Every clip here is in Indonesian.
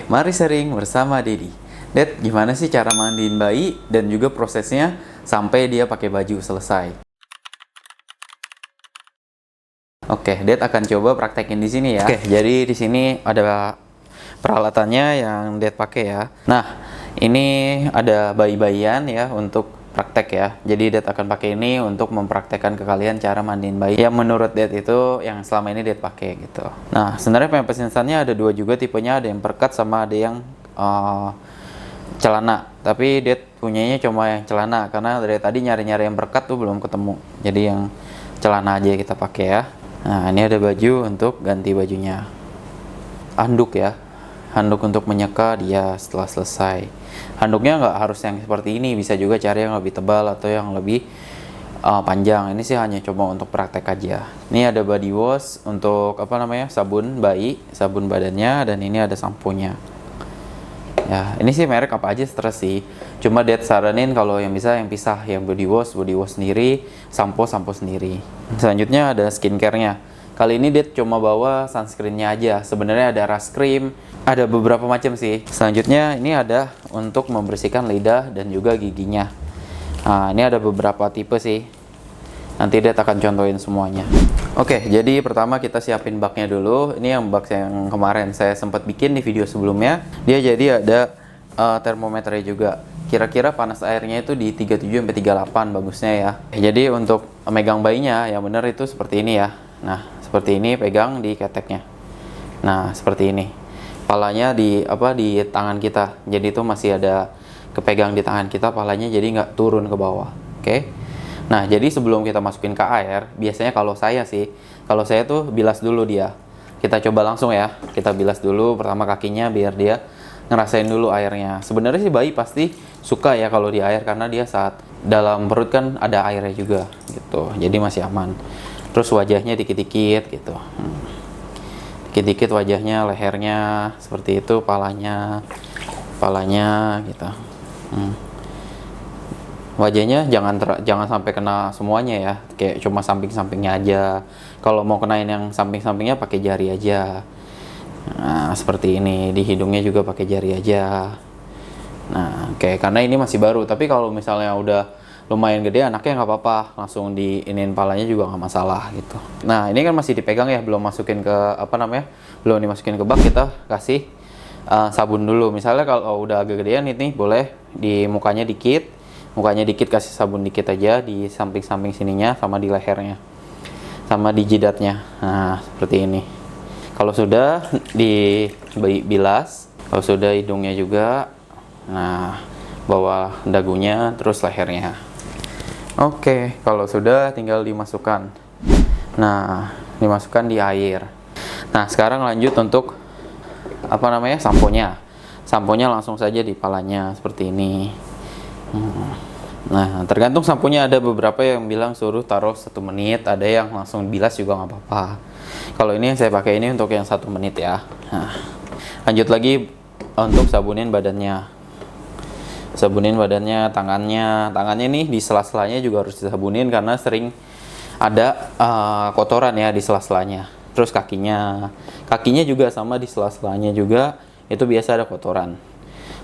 Mari sharing bersama Dedi. Ded, gimana sih cara mandiin bayi dan juga prosesnya sampai dia pakai baju selesai? Oke, Ded akan coba praktekin di sini ya. Oke, jadi di sini ada peralatannya yang Ded pakai ya. Nah, ini ada bayi-bayian ya untuk praktek ya. Jadi Ded akan pakai ini untuk mempraktekkan ke kalian cara mandiin bayi yang menurut Ded itu yang selama ini Ded pakai gitu. Nah, sebenarnya pampers instannya ada dua juga tipenya, ada yang perkat sama ada yang celana. Tapi Ded punyanya cuma yang celana karena dari tadi nyari-nyari yang perkat tuh belum ketemu. Jadi yang celana aja kita pakai ya. Nah, ini ada baju untuk ganti bajunya. Handuk ya. Handuk untuk menyeka dia setelah selesai. Handuknya nggak harus yang seperti ini, bisa juga cari yang lebih tebal atau yang lebih panjang. Ini sih hanya coba untuk praktek aja. Ini ada body wash untuk sabun bayi, sabun badannya, dan ini ada sampo-nya. Ya, ini sih merek apa aja terserah sih. Cuma Ded saranin kalau yang bisa yang pisah, yang body wash sendiri, sampo sendiri. Selanjutnya ada skincare-nya. Kali ini Ded cuma bawa sunscreen-nya aja. Sebenarnya ada rust cream, ada beberapa macam sih. Selanjutnya ini ada untuk membersihkan lidah dan juga giginya. Nah, ini ada beberapa tipe sih. Nanti Ded akan contohin semuanya. Oke, jadi pertama kita siapin baknya dulu. Ini yang bak yang kemarin saya sempat bikin di video sebelumnya. Dia jadi ada termometernya juga. Kira-kira panas airnya itu di 37-38 bagusnya ya. Jadi untuk megang bayinya yang benar itu seperti ini ya. Nah, seperti ini pegang di keteknya. Nah, seperti ini. Palanya di tangan kita. Jadi itu masih ada kepegang di tangan kita, palanya jadi nggak turun ke bawah. Oke. Nah, jadi sebelum kita masukin ke air, biasanya kalau saya tuh bilas dulu dia. Kita coba langsung ya. Kita bilas dulu pertama kakinya biar dia ngerasain dulu airnya. Sebenarnya sih bayi pasti suka ya kalau di air karena dia saat dalam perut kan ada airnya juga gitu. Jadi masih aman. Terus wajahnya dikit-dikit gitu. Dikit-dikit wajahnya, lehernya seperti itu, palanya gitu. Wajahnya jangan sampai kena semuanya ya, kayak cuma samping-sampingnya aja. Kalau mau kenain yang samping-sampingnya pakai jari aja. Nah, seperti ini. Di hidungnya juga pakai jari aja. Nah, oke, karena ini masih baru. Tapi kalau misalnya udah lumayan gede anaknya nggak apa-apa, langsung diinin palanya juga nggak masalah gitu. Nah, ini kan masih dipegang ya, belum masukin ke belum dimasukin ke bak. Kita kasih sabun dulu. Misalnya kalau udah agak gedean ini boleh di mukanya dikit kasih sabun dikit aja di samping-samping sininya sama di lehernya sama di jidatnya. Nah, seperti ini. Kalau sudah dibilas, kalau sudah hidungnya juga, nah bawah dagunya terus lehernya. Oke, kalau sudah tinggal dimasukkan. Nah, dimasukkan di air. Nah, sekarang lanjut untuk samponya. Samponya langsung saja di palanya seperti ini. Nah, tergantung samponya, ada beberapa yang bilang suruh taruh 1 menit, ada yang langsung bilas juga nggak apa-apa. Kalau ini yang saya pakai ini untuk yang 1 menit ya. Nah, lanjut lagi untuk sabunin badannya. Sabunin badannya, tangannya nih di sela-selanya juga harus disabunin karena sering ada kotoran ya di sela-selanya. Terus kakinya juga sama, di sela-selanya juga itu biasa ada kotoran.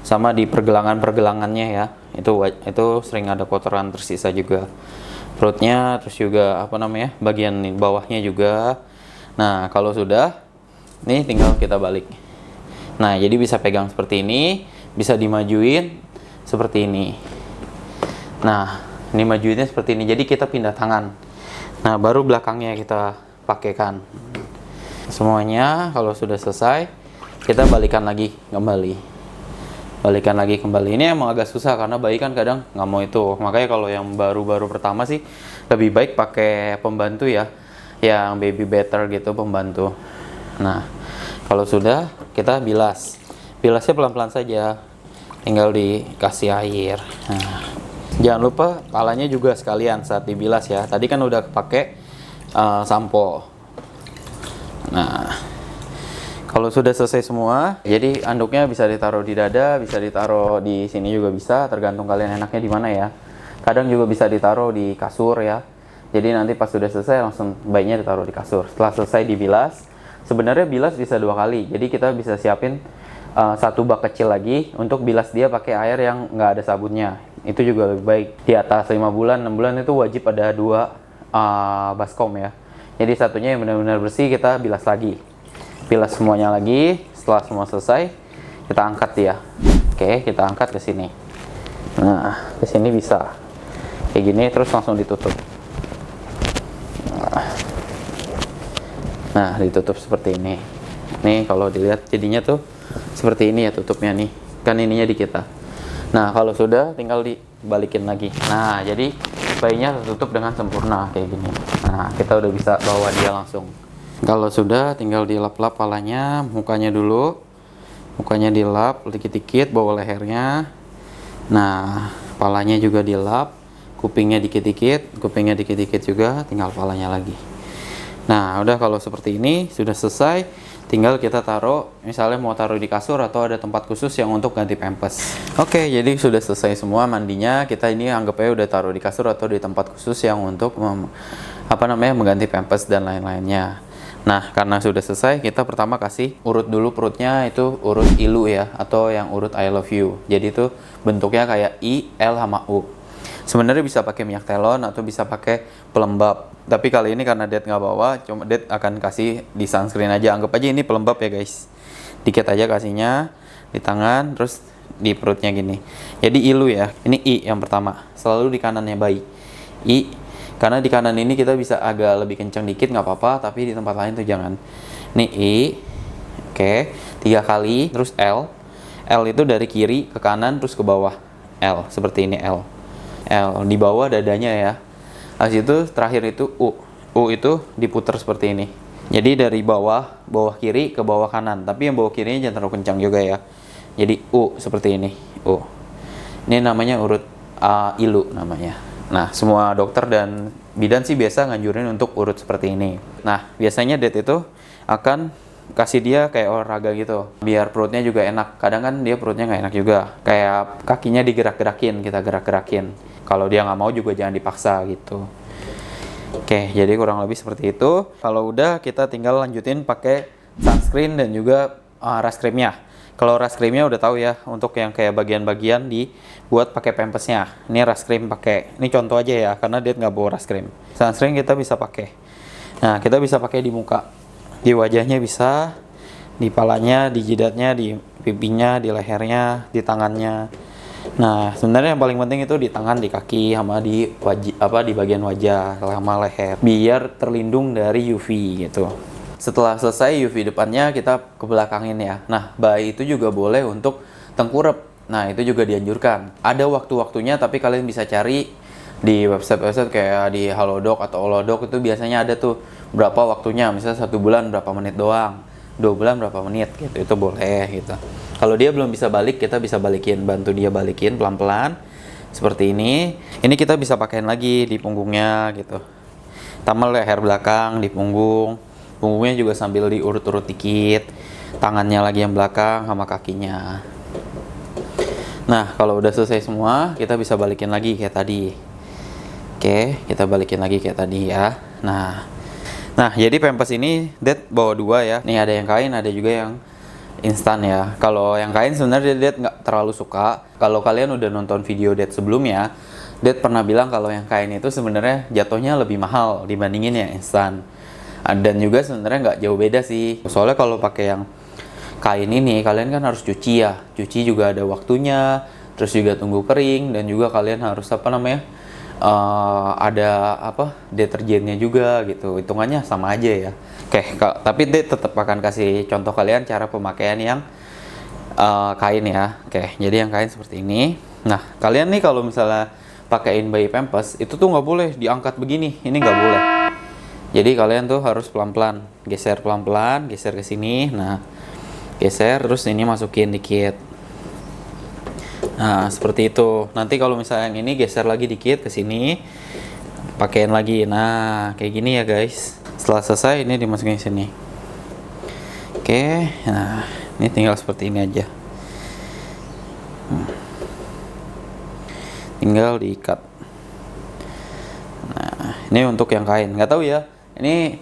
Sama di pergelangannya ya, itu sering ada kotoran tersisa juga. Perutnya, terus juga bagian bawahnya juga. Nah, kalau sudah, nih tinggal kita balik. Nah, jadi bisa pegang seperti ini, bisa dimajuin seperti ini. Nah, ini majuinnya seperti ini. Jadi kita pindah tangan. Nah, baru belakangnya kita pakaikan. Semuanya kalau sudah selesai, kita balikan lagi kembali. Ini emang agak susah karena bayi kan kadang nggak mau itu. Makanya kalau yang baru-baru pertama sih lebih baik pakai pembantu ya, yang baby better gitu, pembantu. Nah, kalau sudah kita bilasnya pelan-pelan saja, tinggal dikasih air. Nah, jangan lupa palanya juga sekalian saat dibilas ya. Tadi kan udah pakai sampo. Nah, kalau sudah selesai semua, jadi anduknya bisa ditaruh di dada, bisa ditaruh di sini juga bisa, tergantung kalian enaknya di mana ya. Kadang juga bisa ditaruh di kasur ya. Jadi nanti pas sudah selesai langsung bayinya ditaruh di kasur. Setelah selesai dibilas, sebenarnya bilas bisa 2 kali. Jadi kita bisa siapin satu bak kecil lagi untuk bilas dia pakai air yang nggak ada sabunnya. Itu juga lebih baik. Di atas 5 bulan, 6 bulan itu wajib ada 2 baskom ya. Jadi satunya yang benar-benar bersih kita bilas lagi. Bilas semuanya lagi. Setelah semua selesai, kita angkat dia. Oke, kita angkat ke sini. Nah, ke sini bisa. Kayak gini terus langsung ditutup. Nah, ditutup seperti ini. Nih kalau dilihat jadinya tuh seperti ini ya tutupnya nih. Kan ininya di kita. Nah, kalau sudah tinggal dibalikin lagi. Nah, jadi bayinya tertutup dengan sempurna kayak gini. Nah, kita udah bisa bawa dia langsung. Kalau sudah tinggal dilap-lap palanya, mukanya dulu. Mukanya dilap dikit-dikit, bawa lehernya. Nah, palanya juga dilap, kupingnya dikit-dikit juga, tinggal palanya lagi. Nah, udah kalau seperti ini sudah selesai, tinggal kita taruh, misalnya mau taruh di kasur atau ada tempat khusus yang untuk ganti pampers. Oke, jadi sudah selesai semua mandinya. Kita ini anggap aja udah taruh di kasur atau di tempat khusus yang untuk mengganti pampers dan lain-lainnya. Nah, karena sudah selesai, kita pertama kasih urut dulu perutnya, itu urut ilu ya, atau yang urut I love you. Jadi itu bentuknya kayak I, L, sama U. Sebenarnya bisa pakai minyak telon atau bisa pakai pelembab. Tapi kali ini karena Dad nggak bawa, cuma Dad akan kasih di sunscreen aja. Anggap aja ini pelembab ya guys. Dikit aja kasihnya di tangan, terus di perutnya gini. Jadi ilu ya. Ini I yang pertama. Selalu di kanannya bayi. I. Karena di kanan ini kita bisa agak lebih kencang dikit nggak apa-apa, tapi di tempat lain tuh jangan. Ini I. Oke. 3 kali. Terus L. L itu dari kiri ke kanan terus ke bawah. L. Seperti ini L. L di bawah dadanya ya. Habis itu terakhir itu U. U itu diputar seperti ini. Jadi dari bawah kiri ke bawah kanan. Tapi yang bawah kirinya jangan terlalu kencang juga ya. Jadi U seperti ini. U. Ini namanya urut ilu namanya. Nah, semua dokter dan bidan sih biasa nganjurin untuk urut seperti ini. Nah, biasanya Dad itu akan kasih dia kayak olahraga gitu, biar perutnya juga enak. Kadang kan dia perutnya nggak enak juga, kayak kakinya digerak-gerakin, kita gerak-gerakin. Kalau dia nggak mau juga jangan dipaksa gitu. Oke, jadi kurang lebih seperti itu. Kalau udah, kita tinggal lanjutin pakai sunscreen dan juga rust creamnya. Kalau rust creamnya udah tahu ya, untuk yang kayak bagian-bagian dibuat pakai pampasnya. Ini rust cream pakai, ini contoh aja ya, karena dia nggak bawa rust cream. Sunscreen kita bisa pakai. Nah, kita bisa pakai di muka, di wajahnya bisa, di palanya, di jidatnya, di pipinya, di lehernya, di tangannya. Nah, sebenarnya yang paling penting itu di tangan, di kaki, sama di di bagian wajah, sama leher, biar terlindung dari UV gitu. Setelah selesai UV depannya, kita ke belakangin ya. Nah, bayi itu juga boleh untuk tengkurap. Nah, itu juga dianjurkan. Ada waktu-waktunya, tapi kalian bisa cari di website-website kayak di Halodoc atau Olodoc, itu biasanya ada tuh berapa waktunya. Misalnya 1 bulan berapa menit doang, 2 bulan berapa menit gitu. Itu boleh gitu. Kalau dia belum bisa balik, kita bisa balikin, bantu dia balikin pelan-pelan seperti ini. Ini kita bisa pakein lagi di punggungnya gitu. Tambah leher belakang di punggung. Punggungnya juga sambil diurut-urut dikit. Tangannya lagi yang belakang sama kakinya. Nah, kalau udah selesai semua, kita bisa balikin lagi kayak tadi. Oke, kita balikin lagi kayak tadi ya. Nah, jadi pampers ini Dad bawa 2 ya. Nih ada yang kain, ada juga yang instan ya. Kalau yang kain sebenarnya Dad nggak terlalu suka. Kalau kalian udah nonton video Dad sebelumnya, Dad pernah bilang kalau yang kain itu sebenarnya jatuhnya lebih mahal dibandingin yang instan. Dan juga sebenarnya nggak jauh beda sih. Soalnya kalau pakai yang kain ini, kalian kan harus cuci ya. Cuci juga ada waktunya, terus juga tunggu kering, dan juga kalian harus ada deterjennya juga gitu. Hitungannya sama aja ya. Oke, tapi Dad tetap akan kasih contoh kalian cara pemakaian yang kain ya. Oke, jadi yang kain seperti ini. Nah, kalian nih kalau misalnya pakaiin bayi pampers, itu tuh nggak boleh diangkat begini. Ini nggak boleh. Jadi kalian tuh harus pelan-pelan, geser pelan-pelan, geser ke sini. Nah, geser terus ini masukin dikit. Nah, seperti itu. Nanti kalau misalnya yang ini geser lagi dikit ke sini, pakein lagi. Nah, kayak gini ya guys. Setelah selesai ini dimasukin ke sini. Oke, nah ini tinggal seperti ini aja. Tinggal diikat. Nah, ini untuk yang kain. Nggak tahu ya. Ini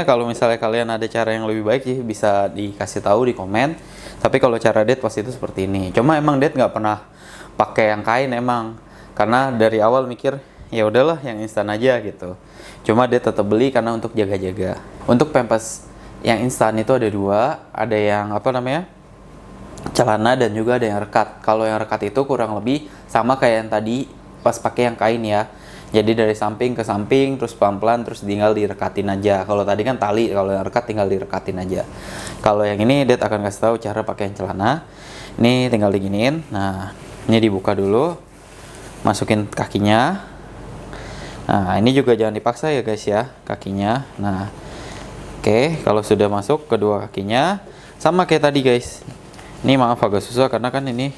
kalau misalnya kalian ada cara yang lebih baik sih, bisa dikasih tahu di komen. Tapi kalau cara Det pas itu seperti ini. Cuma emang Det nggak pernah pakai yang kain emang, karena dari awal mikir ya udahlah yang instan aja gitu. Cuma Det tetap beli karena untuk jaga-jaga. Untuk Pampers yang instan itu ada dua, ada yang apa namanya, celana, dan juga ada yang rekat. Kalau yang rekat itu kurang lebih sama kayak yang tadi pas pakai yang kain ya. Jadi dari samping ke samping, terus pelan-pelan, terus tinggal direkatin aja. Kalau tadi kan tali, kalau yang rekat tinggal direkatin aja. Kalau yang ini Det akan kasih tahu cara pakai yang celana. Ini tinggal diginiin. Nah, ini dibuka dulu, masukin kakinya. Nah, ini juga jangan dipaksa ya guys ya, kakinya. Nah, oke, kalau sudah masuk kedua kakinya, sama kayak tadi guys. Ini maaf agak susah karena kan ini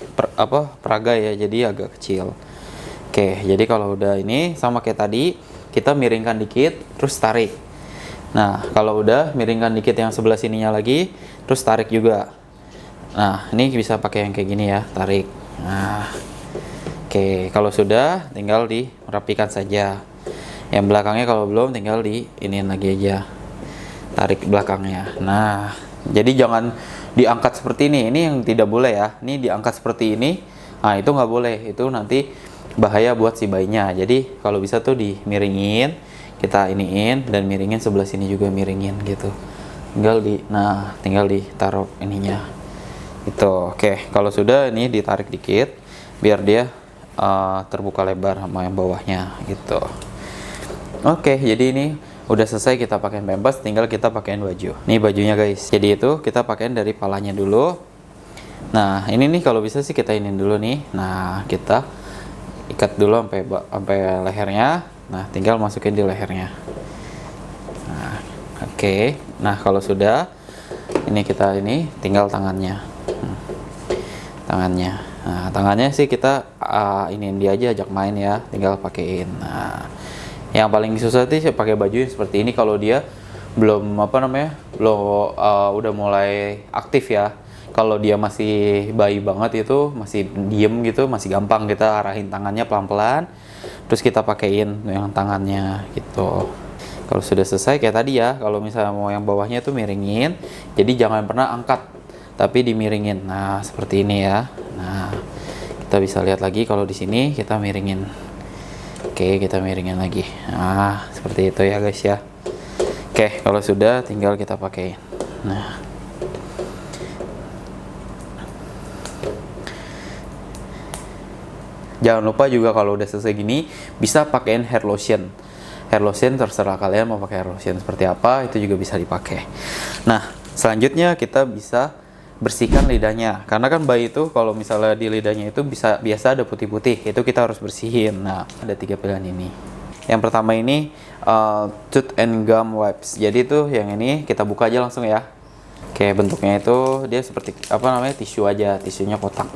peraga ya, jadi agak kecil. Oke, jadi kalau udah ini sama kayak tadi, kita miringkan dikit, terus tarik. Nah, kalau udah miringkan dikit yang sebelah sininya lagi, terus tarik juga. Nah, ini bisa pakai yang kayak gini ya, tarik. Nah, oke, kalau sudah tinggal dirapikan saja. Yang belakangnya kalau belum tinggal iniin lagi aja, tarik belakangnya. Nah, jadi jangan diangkat seperti ini. Ini yang tidak boleh ya. Ini diangkat seperti ini. Nah, itu nggak boleh. Itu nanti bahaya buat si bayinya. Jadi kalau bisa tuh dimiringin, kita iniin, dan miringin sebelah sini juga miringin gitu. Tinggal ditaruh ininya. Itu oke. Kalau sudah ini ditarik dikit biar dia terbuka lebar sama yang bawahnya gitu. Oke, jadi ini udah selesai kita pakein Pampers, tinggal kita pakein baju. Nih bajunya guys. Jadi itu kita pakein dari palanya dulu. Nah, ini nih kalau bisa sih kita iniin dulu nih. Nah, kita ikat dulu sampai lehernya. Nah, tinggal masukin di lehernya. Nah, oke. Nah, kalau sudah ini kita tinggal tangannya. Tangannya. Nah, tangannya sih kita iniin dia aja, ajak main ya, tinggal pakein. Nah, yang paling susah sih pakai baju yang seperti ini kalau dia belum udah mulai aktif ya. Kalau dia masih bayi banget itu, masih diem gitu, masih gampang kita arahin tangannya pelan-pelan, terus kita pakein yang tangannya gitu. Kalau sudah selesai kayak tadi ya, kalau misalnya mau yang bawahnya itu miringin, jadi jangan pernah angkat, tapi dimiringin. Nah, seperti ini ya. Nah, kita bisa lihat lagi kalau di sini kita miringin. Oke, kita miringin lagi. Nah, seperti itu ya guys ya. Oke, kalau sudah tinggal kita pakein. Nah, jangan lupa juga kalau udah selesai gini bisa pakein hair lotion. Hair lotion terserah kalian mau pakai hair lotion seperti apa, itu juga bisa dipakai. Nah, selanjutnya kita bisa bersihkan lidahnya. Karena kan bayi itu kalau misalnya di lidahnya itu biasa ada putih-putih, itu kita harus bersihin. Nah, ada 3 pilihan ini. Yang pertama ini tooth and gum wipes. Jadi itu yang ini kita buka aja langsung ya. Oke, bentuknya itu dia seperti tisu aja, tisunya kotak.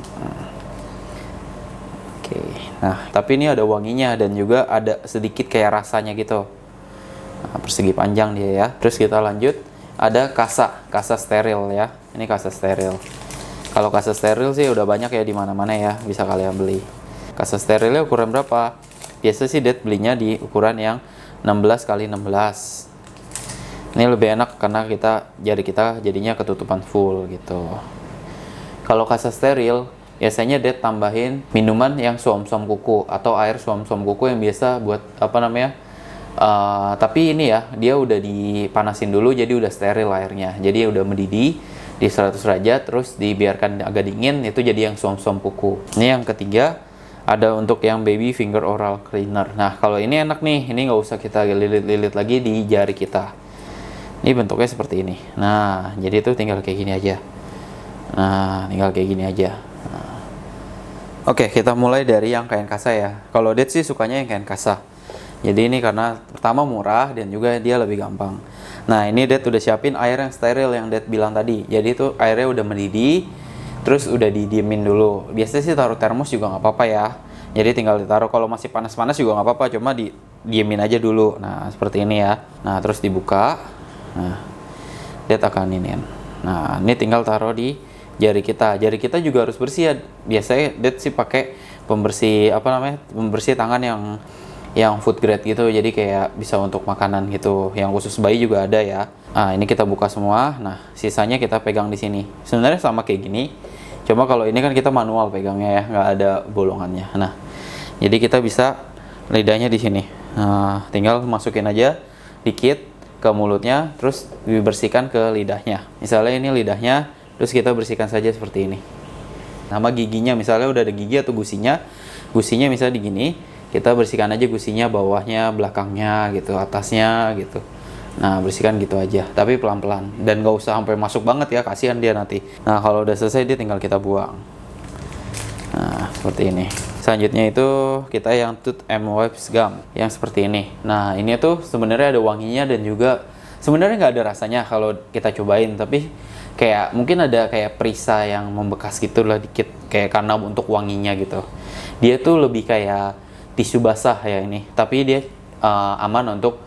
Nah, tapi ini ada wanginya dan juga ada sedikit kayak rasanya gitu. Nah, persegi panjang dia ya. Terus kita lanjut, ada kasa steril ya. Ini kasa steril. Kalau kasa steril sih udah banyak ya di mana-mana ya, bisa kalian beli. Kasa sterilnya ukuran berapa? Biasa sih Det belinya di ukuran yang 16 x 16. Ini lebih enak karena jari kita jadinya ketutupan full gitu. Kalau kasa steril biasanya Det tambahin minuman yang suam-suam kuku atau air suam-suam kuku yang biasa buat tapi ini ya, dia udah dipanasin dulu jadi udah steril airnya. Jadi udah mendidih di 100 derajat, terus dibiarkan agak dingin, itu jadi yang suam-suam kuku. Ini yang ketiga, ada untuk yang baby finger oral cleaner. Nah, kalau ini enak nih, ini nggak usah kita lilit-lilit lagi di jari kita. Ini bentuknya seperti ini. Nah, jadi itu tinggal kayak gini aja. Nah, tinggal kayak gini aja. Nah. Oke, kita mulai dari yang kain kasa ya. Kalau Det sih sukanya yang kain kasa. Jadi ini karena pertama murah dan juga dia lebih gampang. Nah, ini Det udah siapin air yang steril yang Det bilang tadi. Jadi itu airnya udah mendidih, terus udah didiemin dulu. Biasanya sih taruh termos juga nggak apa-apa ya. Jadi tinggal ditaruh, kalau masih panas-panas juga nggak apa-apa, cuma didiemin aja dulu. Nah, seperti ini ya. Nah, terus dibuka. Nah, Det akan iniin. Nah, ini tinggal taruh di jari kita. Jari kita juga harus bersih ya. Biasanya Det sih pakai pembersih pembersih tangan yang food grade gitu, jadi kayak bisa untuk makanan gitu. Yang khusus bayi juga ada ya. Nah, ini kita buka semua. Nah, sisanya kita pegang di sini. Sebenarnya sama kayak gini. Cuma kalau ini kan kita manual pegangnya ya, nggak ada bolongannya. Nah, jadi kita bisa lidahnya di sini. Nah, tinggal masukin aja dikit ke mulutnya, terus dibersihkan ke lidahnya. Misalnya ini lidahnya, terus kita bersihkan saja seperti ini. Nama giginya, misalnya udah ada gigi atau gusinya misalnya di gini, kita bersihkan aja gusinya, bawahnya, belakangnya gitu, atasnya gitu. Nah, bersihkan gitu aja, tapi pelan-pelan dan gak usah sampai masuk banget ya, kasihan dia nanti. Nah, kalau udah selesai dia tinggal kita buang. Nah, seperti ini. Selanjutnya itu kita yang Tooth and Wipes Gum yang seperti ini. Nah, ini tuh sebenarnya ada wanginya dan juga sebenarnya nggak ada rasanya kalau kita cobain, tapi kayak mungkin ada kayak perisa yang membekas gitu lah dikit, kayak karena untuk wanginya gitu. Dia tuh lebih kayak tisu basah ya ini, tapi dia aman untuk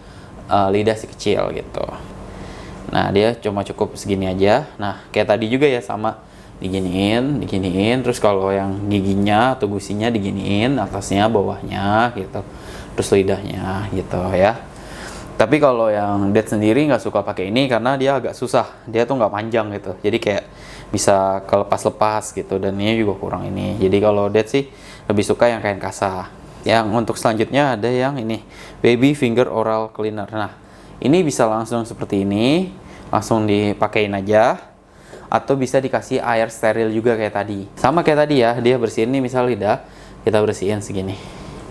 lidah si kecil gitu. Nah, dia cuma cukup segini aja. Nah, kayak tadi juga ya, sama diginiin, terus kalau yang giginya atau gusinya diginiin, atasnya, bawahnya gitu, terus lidahnya gitu ya. Tapi kalau yang Dad sendiri nggak suka pakai ini karena dia agak susah, dia tuh nggak panjang gitu, jadi kayak bisa kelepas-lepas gitu, dan ini juga kurang ini. Jadi kalau Dad sih lebih suka yang kain kasa. Yang untuk selanjutnya ada yang ini, Baby Finger Oral Cleaner. Nah, ini bisa langsung seperti ini, langsung dipakein aja, atau bisa dikasih air steril juga kayak tadi. Sama kayak tadi ya, dia bersihin nih misal lidah, kita bersihin segini.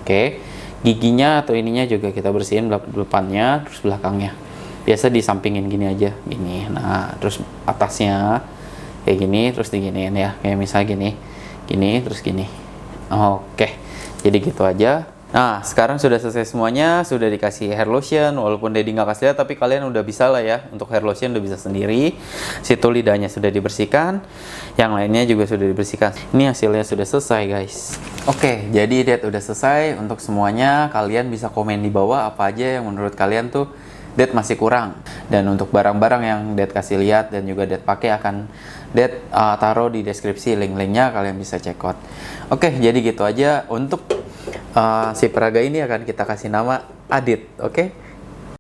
Oke. Giginya atau ininya juga kita bersihin, depannya terus belakangnya. Biasa disampingin gini aja, gini. Nah, terus atasnya kayak gini, terus diginiin ya. Kayak misalnya gini, terus gini. Oke. Jadi gitu aja. Nah, sekarang sudah selesai semuanya, sudah dikasih hair lotion, walaupun Daddy nggak kasih lihat, tapi kalian udah bisa lah ya, untuk hair lotion udah bisa sendiri. Situ lidahnya sudah dibersihkan, yang lainnya juga sudah dibersihkan. Ini hasilnya sudah selesai guys. Oke, jadi Dad udah selesai untuk semuanya. Kalian bisa komen di bawah apa aja yang menurut kalian tuh Dad masih kurang. Dan untuk barang-barang yang Dad kasih lihat dan juga Dad pakai akan Dad taruh di deskripsi, link-linknya kalian bisa check out. Oke, jadi gitu aja. Untuk si peraga ini akan kita kasih nama Adit, oke?